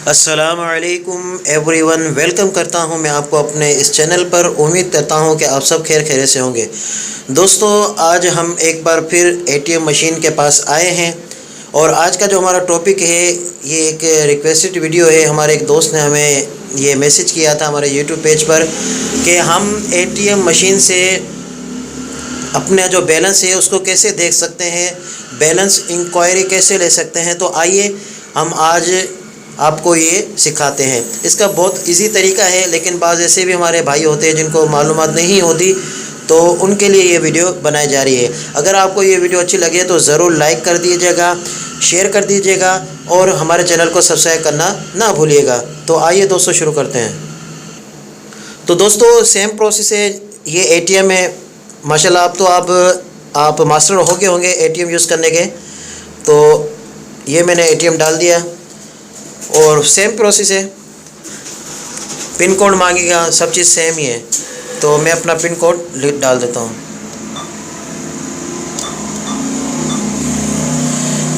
अस्सलामुअलैकुम everyone, welcome करता हूं मैं आपको अपने इस चैनल पर। उम्मीद करता हूं कि आप सब खैर खैरियत से होंगे। दोस्तों, आज हम एक बार फिर एटीएम मशीन के पास आए हैं और आज का जो हमारा टॉपिक है ये एक रिक्वेस्टेड वीडियो है। हमारे एक दोस्त ने हमें ये मैसेज किया था हमारे यूट्यूब पेज पर कि हम एटीएम मशीन से अपना जो बैलेंस है उसको कैसे देख सकते हैं, बैलेंस इंक्वायरी कैसे ले सकते हैं। तो आइए हम आज आपको ये सिखाते हैं। इसका बहुत इजी तरीका है, लेकिन बाज़ ऐसे भी हमारे भाई होते हैं जिनको मालूमात नहीं होती, तो उनके लिए ये वीडियो बनाई जा रही है। अगर आपको ये वीडियो अच्छी लगे तो ज़रूर लाइक कर दीजिएगा, शेयर कर दीजिएगा और हमारे चैनल को सब्सक्राइब करना ना भूलिएगा। तो आइए दोस्तों शुरू करते हैं। तो दोस्तों सेम प्रोसेस है, ये एटीएम है। माशाल्लाह आप मास्टर हो गए होंगे एटीएम यूज़ करने के। तो ये मैंने एटीएम डाल दिया और सेम प्रोसेस है, पिन कोड मांगेगा, सब चीज़ सेम ही है। तो मैं अपना पिन कोड डाल देता हूँ।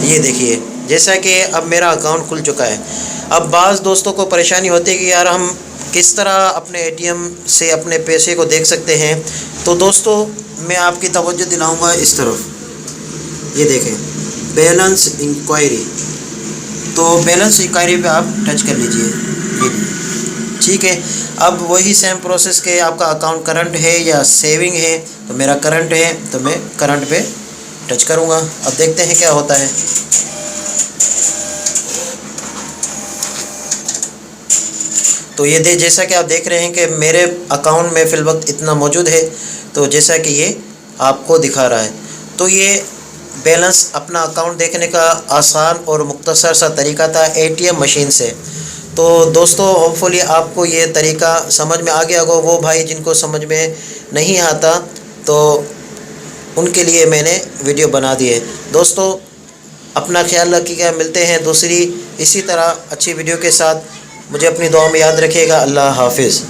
ये देखिए, जैसा कि अब मेरा अकाउंट खुल चुका है। अब बाज़ दोस्तों को परेशानी होती है कि यार हम किस तरह अपने एटीएम से अपने पैसे को देख सकते हैं। तो दोस्तों मैं आपकी तवज्जो दिलाऊंगा इस तरफ। ये देखें, बैलेंस इंक्वायरी। तो बैलेंस इंक्वायरी पे आप टच कर लीजिए, ठीक है। अब वही सेम प्रोसेस के आपका अकाउंट करंट है या सेविंग है। तो मेरा करंट है तो मैं करंट पे टच करूँगा। अब देखते हैं क्या होता है। तो ये जैसा कि आप देख रहे हैं कि मेरे अकाउंट में फ़िल वक्त इतना मौजूद है। तो जैसा कि ये आपको दिखा रहा है, तो ये बैलेंस अपना अकाउंट देखने का आसान और मुख्तसर सा तरीका था एटीएम मशीन से। तो दोस्तों होपफुली आपको ये तरीका समझ में आ गया होगा। वो भाई जिनको समझ में नहीं आता तो उनके लिए मैंने वीडियो बना दी है। दोस्तों अपना ख्याल रखिएगा, मिलते हैं दूसरी इसी तरह अच्छी वीडियो के साथ। मुझे अपनी दुआ में याद रखिएगा। अल्लाह हाफिज़।